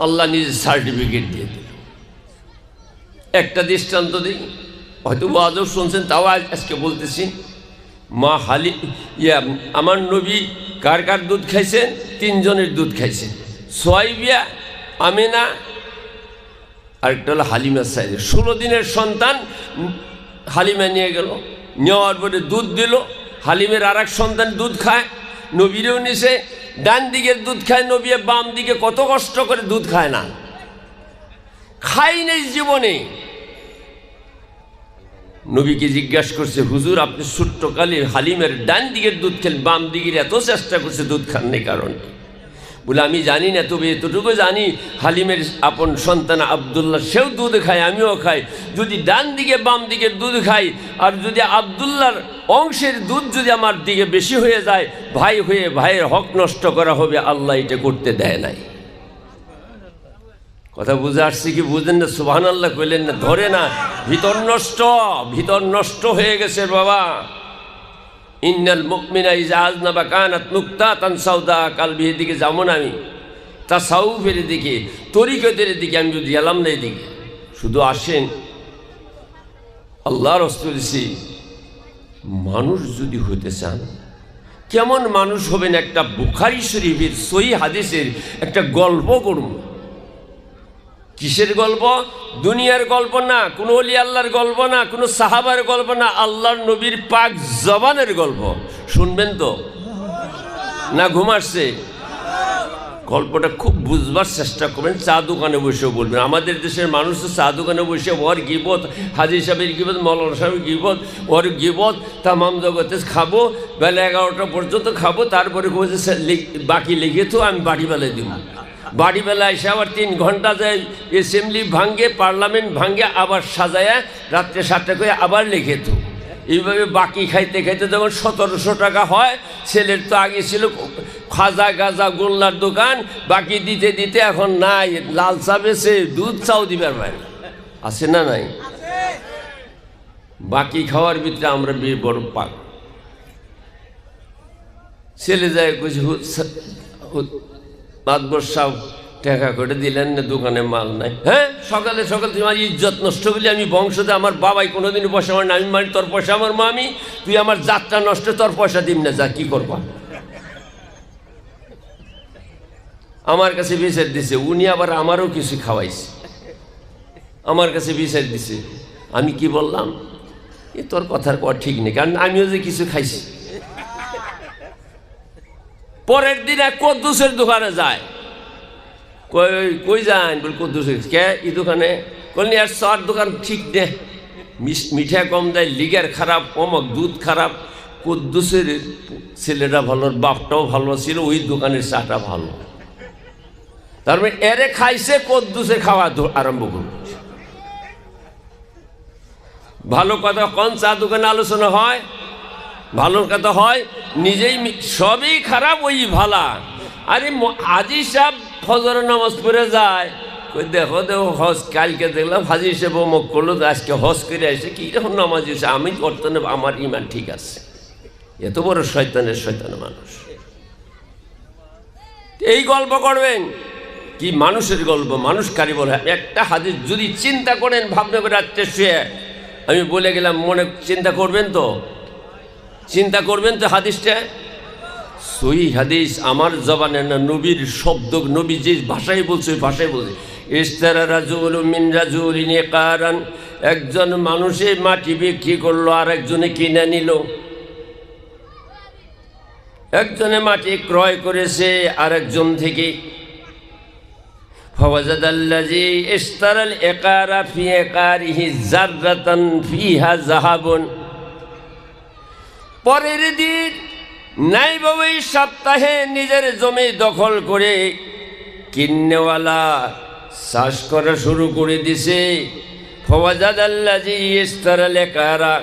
আল্লাহ নিজে সার্টিফিকেট দিয়ে দিল। একটা দৃষ্টান্ত দিই, হয়তো আজও শুনছেন, তাও আজকে বলতেছি। মা আমার নবী কার কার দুধ খাইছেন? 3 জনের দুধ খাইছেন, সোয়াইবিয়া, আমিনা, আরেকটা হলো হালিমা সাইদের। 16 দিনের সন্তান হালিমা নিয়ে গেল, নেওয়ার পরে দুধ দিল। হালিমের আর এক সন্তান দুধ খায়, নবীরেও নিছে। ডান দিকের দুধ খায় নবী, বাম দিকে কত কষ্ট করে দুধ খায় না, খাই নেই জীবনে। নবীকে জিজ্ঞাসা করছে, হুজুর আপনি ছোট্টকালে হালিমের ডান দিকের দুধ খেলেন, বাম দিকের এত চেষ্টা করছে দুধ খান নেই কারণ? বলে আমি জানি না, তবে এতটুকু জানি হালিমের আপন সন্তান আবদুল্লাহ সেও দুধ খায়, আমিও খাই। যদি ডান দিকে বাম দিকের দুধ খাই, আর যদি আবদুল্লাহর অংশের দুধ যদি আমার দিকে বেশি হয়ে যায়, ভাই হয়ে ভাইয়ের হক নষ্ট করা হবে, আল্লাহ এটা করতে দেয় নাই। কথা বুঝে আসছে কি বুঝেন না? সুবহানাল্লাহ কইলেন না? ধরে না, ভিতর নষ্ট হয়ে গেছে বাবা। ইন্নাল মুমিনা ইযা আযনাবা কানাত নুকতাতান সাউদা কালবির দিকে যেমন আমি তাসাউফের দিকে, তরিকতের দিকে আমি যদি গেলাম না, এদিকে শুধু আসেন আল্লাহর রাসূল মানুষ যদি হতে চান, কেমন মানুষ হবেন? একটা বুখারী শরীফের সহিহ হাদিসের একটা গল্প করব। কিসের গল্প? দুনিয়ার গল্প না, কোনো ওলি আল্লাহর গল্প না, কোনো সাহাবার গল্প না, আল্লাহর নবীর পাক জবানের গল্প। শুনবেন তো না? ঘুম আসছে? গল্পটা খুব বুঝবার চেষ্টা করবেন, চা দোকানে বসেও বলবেন। আমাদের দেশের মানুষ তো চা দোকানে বসে ওর গিবত, হাজী সাহেবের গিবত, মৌলানা সাহেবের গিবত, ওর গিবত তামাম জগতে খাবো, বেলা 11টা পর্যন্ত খাবো, তারপরে বাকি লিখে তো আমি বাড়িবেলায় দিব। বাড়িবেলা এসে আবার 3 ঘন্টা যায়, অ্যাসেম্বলি ভাঙ্গে, পার্লামেন্ট ভাঙ্গে, আবার সাজায়া রাত্রে 7টা করে আবার লিখে তো। এইভাবে বাকি খাইতে খাইতে যখন 1700 টাকা হয়, ছেলের তো আগে ছিল খাজা গাজা গোল্লার দোকান, বাকি দিতে দিতে এখন নাই, লাল চা বেছে, দুধ চাও দিবার বাইরে আছে না নাই? বাকি খাওয়ার ভিতরে আমরা বড় পাক। ছেলে যায় কইছে, মাতবর সাহেব টাকা করে দিলেন না, দোকানে মাল নাই। হ্যাঁ, সকালে সকালে তোমার ইজ্জত নষ্ট করলে, আমি বংশতে আমার বাবাই কোনোদিন পয়সা আমার আমি মানি, তোর পয়সা আমার মামি, তুই আমার যাত্রা নষ্ট, তোর পয়সা দিম না, যা কি করবা? আমার কাছে বিচার দিছে, উনি আবার আমারও কিছু খাওয়াইছে, আমার কাছে বিচার দিছে। আমি কি বললাম, এ তোর কথার পর ঠিক নেই, কারণ আমিও যে কিছু খাইছি। পরের দিন এক কদ্দুসের দোকানে যায়, কই যান? বল কদ্দুসের। কে এই দোকানে? বললি আর চার দোকান ঠিক নে, মিঠা কম দেয়, লিগার খারাপ, অমক দুধ খারাপ। কদ্দুসের ছেলেটা ভালো, বাপটাও ভালো ছিল, ওই দোকানের চাটা ভালো। তার মানে এরে খাইছে, কদ্দুসে খাওয়া আরম্ভ করল। ভালো কথা কোন চা দোকানে আলোচনা হয়? ভালো কথা হয়, নিজেই সবই খারাপ, ওই ভালা। আরে হাজী সাহেব ফজর নামাজ পড়ে যায়, দেখো দেখো হজ, কালকে দেখলাম হাজী সাহেব অমুক করলো, আজকে হজ করে আসে, কি রকম নামাজ হয়েছে, আমি করতে না, আমার ইমান ঠিক আছে। এত বড় শয়তান মানুষ। এই গল্প করবেন কি? মানুষের গল্প, মানুষ কারি বলে। একটা হাদিস যদি চিন্তা করেন, ভাবনা করে রাত্রে শুয়ে, আমি বলে গেলাম, মনে চিন্তা করবেন তো, চিন্তা করবেন তো। হাদিসটা সহিহ হাদিস, আমার জবানে না, নবীর শব্দ, নবী যে ভাষায় বলছে ওই ভাষায় বলছে। ইশতারা রাজুলুম মিন রাজুলিন ইকারান, একজন মানুষে মাটি বিক্রি করলো, আর একজনে কিনে নিল। একজনে মাটি ক্রয় করেছে আর একজন থেকে। ফাওয়াজাদাল্লাযী ইশতারাল ইকারা ফি ইকারিহি যাররাতান ফিহা যাহাবুন। পরের দিন নাই বাবা, সপ্তাহে নিজের জমি দখল করে কিন্নেওয়ালা চাষ করা শুরু করে দিছে। ফাওয়াজাদাল্লাযী ইশতারাল ইকারা,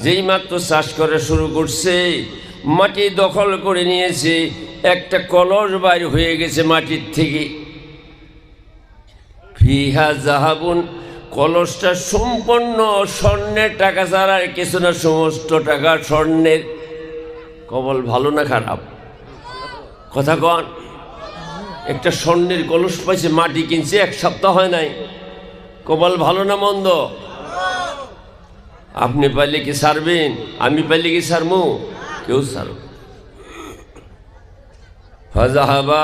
যেই মাত্র চাষ করা শুরু করছে, মাটি দখল করে নিয়েছে, একটা কলস বাইর হয়ে গেছে মাটির থেকে। ফিহা যাহাবুন, কলসটা সম্পূর্ণ স্বর্ণের, টাকা ছাড়া আর কিছু না, সমস্ত টাকা স্বর্ণের। কবল ভালো না খারাপ? কথা কন। একটা স্বর্ণের কলস পাইছে, মাটি কিনছে, 1 সপ্তাহ হয় নাই। কপাল ভালো না মন্দ? আপনি পাইলে কি ছাড়বেন? আমি পাইলে কি ছাড়বো? কেউ ছাড়ব। ফাযাহাবা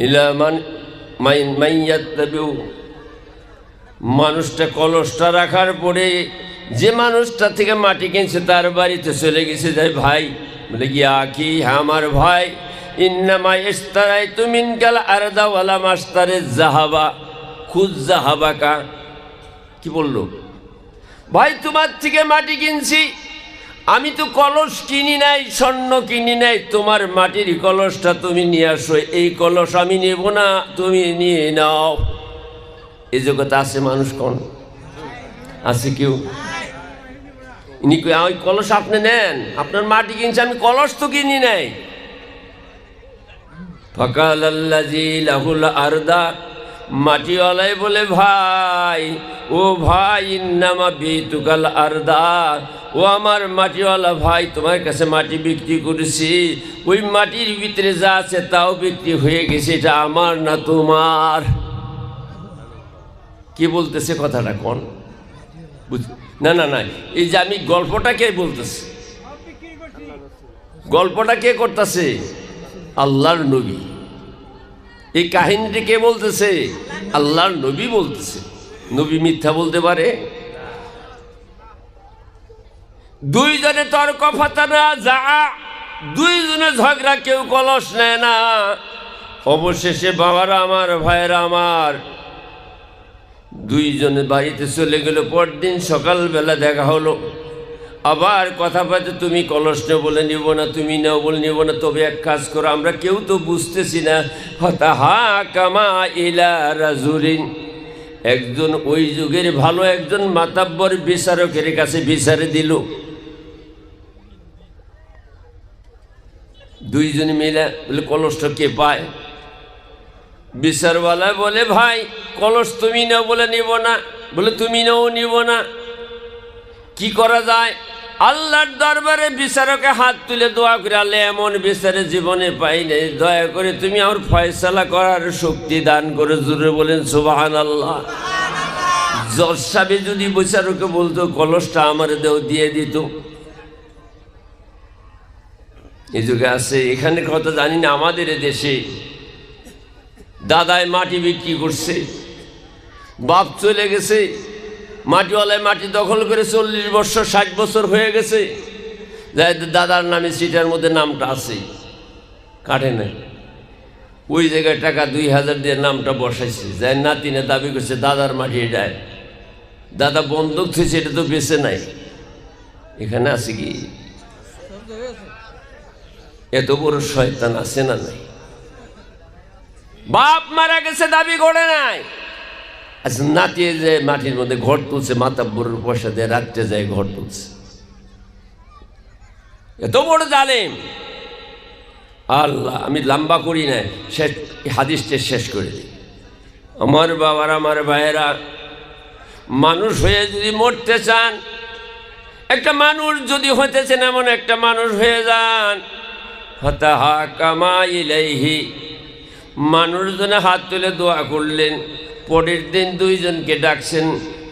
ইলা মান ইয়াত্তাবিউ, মানুষটা কলসটা রাখার পরে যে মানুষটা থেকে মাটি কিনছে তার বাড়িতে চলে গেছে। যাই ভাই, বলে গিয়া কি? হ্যাঁ আমার ভাই, ইন্নামা ইশতারাইতু মিনকাল আরদা ওয়ালা মাশতারে যাহাবা খুদ যাহাবাকা। কি বললো? ভাই তোমার থেকে মাটি কিনছি, আমি তো কলস কিনি নাই, স্বর্ণ কিনি নাই, তোমার মাটির কলসটা তুমি নিয়ে আসো, এই কলস আমি নেব না, তুমি নিয়ে নাও। এই জগতে আছে মানুষ? কোন আছে? কেউ? ইনি ওই কলস আপনি নেন, আপনার মাটি কিনছে, আমি কলস তো কিনি নাই। ফাকাল আল্লাযী লাহুল আরদা, মাটিওয়ালাই বলে ভাই, ও ভাই, ইন্নামা বিতুকাল আরদা, ও আমার মাটিওয়ালা ভাই, তোমার কাছে মাটি বিক্রি করেছি, ওই মাটির ভিতরে যা আছে তাও বিক্রি হয়ে গেছে, এটা আমার না তোমার। কি বলতেছে কথাটা? কোন না না না, এই যে আমি গল্পটা কে বলতেছি, গল্পটা কে করতেছে? আল্লাহর নবী। এই কাহিনীটি কে বলতেছে? আল্লাহর নবী বলতেছে। নবী মিথ্যা বলতে পারে? দুইজনে তর্ক ফাতানা যা, দুইজনে ঝগড়া, কেউ কলস নেয় না। অবশেষে বাবারা আমার, ভাইয়েরা আমার, দুইজনে বাড়িতে চলে গেল। পরদিন সকালবেলা দেখা হলো, আবার কথা পাচ্ছে, তুমি কলস নেও বলে নিব না, তুমি নেও বলে নিব না, তবে এক কাজ করো, আমরা কেউ তো বুঝতেছি না। ফাতাহা কামা ইলা রাজুলিন, একজন ওই যুগের ভালো একজন মাতাব্বর বিচারকের কাছে বিচারে দিল। দুইজনে মিলে বলে কলসটা কে পায়? বিচারওয়ালা বলে ভাই কলস তুমি নাও বলে নিব না, বলে তুমি নাও নিব না, কি করা যায়? আল্লাহর দরবারে বিচারকে হাত তুলে দোয়া করে, আল্লাহ এমন বিচারে জীবনে পাই নাই, দয়া করে তুমি আমার ফয়সালা করার শক্তি দান করে। জোরে বলেন সুবহানাল্লাহ। জজ সাহেব যদি বিচারকে বলতো কলসটা আমার দেও, দিয়ে দিত। এই যুগে আছে, এখানে কথা জানি না, আমাদের দেশে দাদায় মাটি বিক্রি করছে, বাপ চলে গেছে, মাটিওয়ালায় মাটি দখল করে 40 বছর 60 বছর হয়ে গেছে, দাদার নামে সিটার মধ্যে নামটা আছে, কাটে না। ওই জায়গায় টাকা 2000 দিয়ে নামটা বসাইছে, যাই নাতিনে দাবি করছে দাদার মাটি এটায়, দাদা বন্ধক থুয়েছে, এটা তো বেঁচে নাই। এখানে আছে কি? এত বড় শয়তান আছে না নাই? বাপ মারা গেছে, দাবি করে নাই। আচ্ছা, নাতিয়ে যে মাটির মধ্যে ঘর তুলছে, মাতাব্বরের পয়সা দিয়ে রাত্রে যায় ঘর তুলছে। এত বড় জালেম! আল্লাহ, আমি লম্বা করি না, শেষ হাদিসটা শেষ করে দিই। আমার বাবার, আমার ভাইয়েরা, মানুষ হয়ে যদি মরতে চান, একটা মানুষ যদি হইতেছেন, এমন একটা মানুষ হয়ে যান। ফাতাহা কামা ইলাইহি, মানুষজনে হাত তুলে দোয়া করলেন। পরের দিন দুইজনকে ডাকছেন,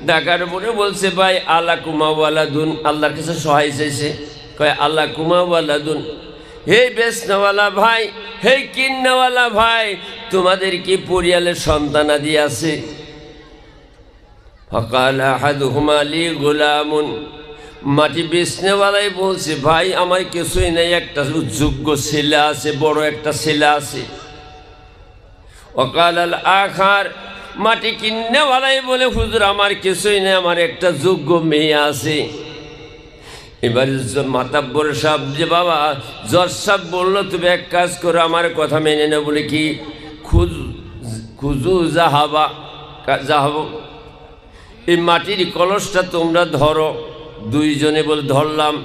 ডাকার পরে বলছে ভাই আল্লাহ কুমা ওয়ালাদুন, আল্লাহর কাছে সহায় চাইছে। কয় আল্লাহ কুমা ওয়ালাদুন, হে বেচনাওয়ালা ভাই, হে কিন্নাওয়ালা ভাই, তোমাদের কি পরিয়ালের সন্তানাদি আছে? ফাকাল আহাদুহুমা লি গুলামুন, মাটি বেচনেওয়ালাই বলছে ভাই আমার কিছুই নেই, একটা যোগ্য ছেলে আছে, বড় একটা ছেলে আছে। ওয়াকাল আল আখার, মাটি কিন্নেওয়ালাই বলে হুজুর আমার কিছুই নেই, আমার একটা যোগ্য মেয়ে আছে। এবার মাতাব্বর সাহেব, যে বাবা জজ সাহেব বললো তুমি এক কাজ করো, আমার কথা মেনে নেব। বলে কি? খুজু যাহাবা, যাহাব, এই মাটির কলসটা তোমরা ধরো। দুইজনে বলে ধরলাম।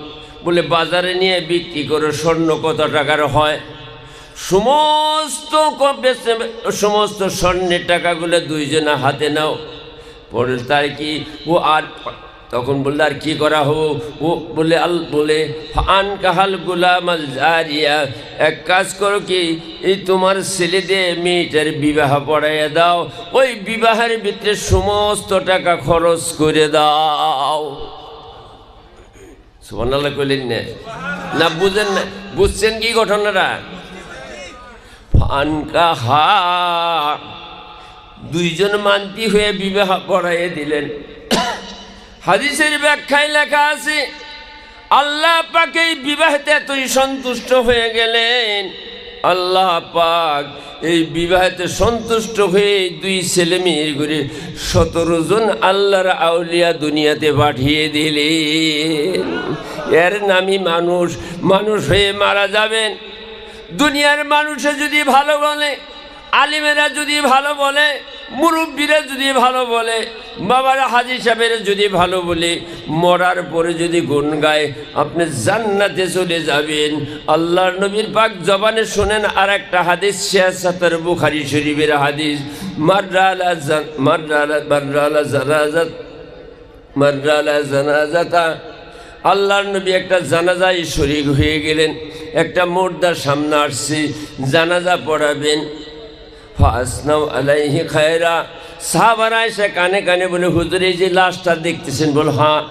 বলে বাজারে নিয়ে বিক্রি করো, স্বর্ণ কত টাকার হয়? সমস্ত স্বর্ণের টাকাগুলো দুইজনে হাতে নাও। পরে তাই কি ও আর তখন বললে আর কি করা হো? ও বলে বলে ফান কাহাল গুলামাল জারিয়া, এক কাজ করো কি, এই তোমার ছেলে দিয়ে মেয়েটার বিবাহ পড়াইয়া দাও, ওই বিবাহের ভিতরে সমস্ত টাকা খরচ করে দাও। সুবহানাল্লাহ কইলেন না? না বুঝেন না? বুঝছেন কি ঘটনাটা? ফান কাহা, দুইজন মান্তি হয়ে বিবাহ পড়াইয়া দিলেন। হাদিসের ব্যাখ্যায় লেখা আছে আল্লাহ পাক এই বিবাহেতে এতই সন্তুষ্ট হয়ে গেলেন, আল্লাহ পাক এই বিবাহেতে সন্তুষ্ট হয়ে দুই ছেলে মেয়ের করে 17 জন আল্লাহর আউলিয়া দুনিয়াতে পাঠিয়ে দিলেন। এর নামই মানুষ। মানুষ হয়ে মারা যাবেন। দুনিয়ার মানুষে যদি ভালো বলে, আলিমেরা যদি ভালো বলে, মুরব্বীরা যদি ভালো বলে, বাবারা হাজী সাহেবেরা যদি ভালো বলে, মরার পরে যদি গুণ গায়, আপনি জান্নাতে চলে যাবেন। আল্লাহর নবীর পাক জবানে শোনেন আর একটা হাদিস, সিয়াসাতের বুখারী শরীফের হাদিস, মাররালা জানাজাতা, আল্লাহর নবী একটা জানাজায় শরীক হয়ে গেলেন। একটা মুর্দার সামনে আসছে, জানাজা পড়াবেন। ফাসনাউ আলাইহি খায়রা, সাহাবারা এসে কানে কানে বলে, হুজুর এই যে লাশটা দেখতেছেন? বল হ্যাঁ,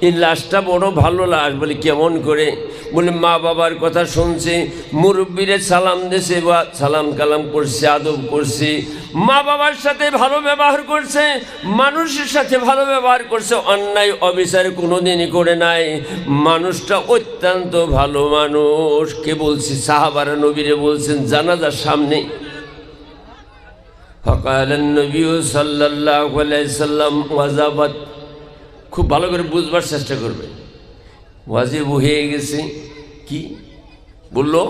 এই লাশটা বড় ভালো লাশ। বলে কেমন করে? বলে মা বাবার কথা শুনছে, মুরব্বীরে সালাম দিয়েছে, বা সালাম কালাম করছে, আদব করছে, মা বাবার সাথে ভালো ব্যবহার করছে, মানুষের সাথে ভালো ব্যবহার করছে, অন্যায় অবিচার কোনোদিনই করে নাই। মানুষটা অত্যন্ত ভালো মানুষ। কে বলছে? সাহাবারা নবীরে বলছেন জানাজার সামনে। ফাকালান নবী সাল্লাল্লাহু আলাইহি সাল্লাম ওয়াজাবাত, খুব ভালো করে বুঝবার চেষ্টা করবে। ওয়াজিব হয়ে গেছে। কি বললো?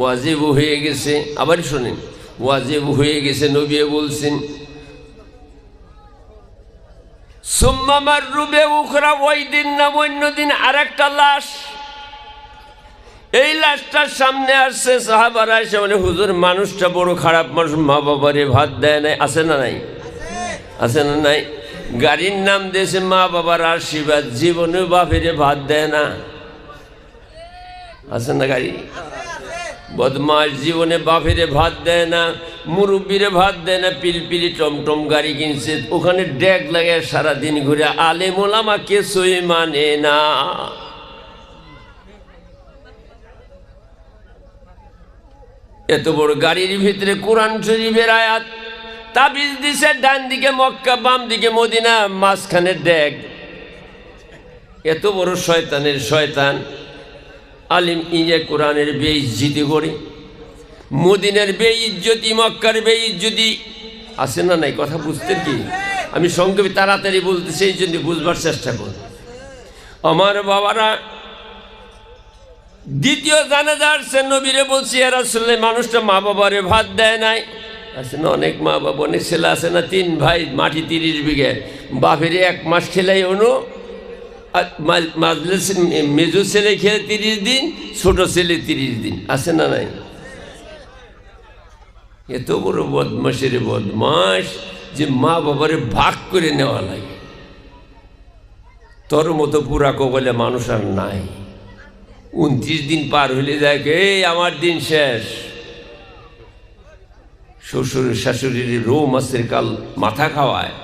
ওয়াজিব হয়ে গেছে। আবার শোনেন, ওয়াজিব হয়ে গেছে। নবী বলছেন সুম্মা মাররু বিউখরা, ওই দিন না অন্য দিন আরেকটা লাশ, এই লাশটার সামনে আসছে। সাহাবারা এসে বলে, হুজুর মানুষটা বড় খারাপ মানুষ, মা বাবারে ভাত দেয় নাই। আছে না নাই? আছে না নাই? গাড়ির নাম দিয়েছে মা বাবার আশীর্বাদ, জীবনে বাপেরে ভাত দেয় না। আছে না গাড়ি? বদমাস, জীবনে বাপেরে ভাত দেয় না, মুরব্বীরে ভাত দেয় না। পিলপিলি টমটম গাড়ি কিনছে, ওখানে ড্যাগ লাগে সারাদিন ঘুরে। আলেম ওলামা কিছুই মানে না। এত বড় গাড়ির ভিতরে কোরআন শরীফের আয়াত, তাবিজ দিছে, ডান দিকে মক্কা, বাম দিকে মদিনা, মাঝখানে ড্যাগ। এত বড় শয়তানের শয়তান। আলিম ইয়ে কোরআনের বেইজ্জতি করে, মদিনার বেইজ্জতি, মক্কার বেইজ্জতি। আছে না নাই? কথা বুঝতে কি? আমি সংক্ষেপে তাড়াতাড়ি বলতেছি, এই জন্য বুঝবার চেষ্টা করুন। আমার বাবারা, দ্বিতীয় জানাজা আসছে, নবীরে বলছি ইয়া রাসূলুল্লাহ, মানুষটা মা বাবারে ভাত দেয় নাই। আছে না অনেক মা বাবা, অনেক ছেলে আছে না, 3 ভাই, মাটি 30 বিঘে, বাপেরে 1 মাস খেলাই অনু, মেজো ছেলে খেলে 30 দিন, ছোট ছেলে 30 দিন। আছে না নাই? এত বড় বদমাশের বদমাস যে মা বাবারে ভাগ করে নেওয়া লাগে। তোর মতো পুরা কবলে মানুষ আর নাই। 29 দিন পার হইলে দেখে আমার দিন শেষ। শ্বশুর শাশুড়ির রৌ মাছের কাল মাথা খাওয়ায়,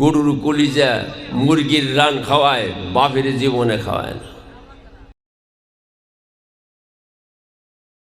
গরুর কলিজা মুরগির রান খাওয়ায়, বাপের জীবনে খাওয়ায় না।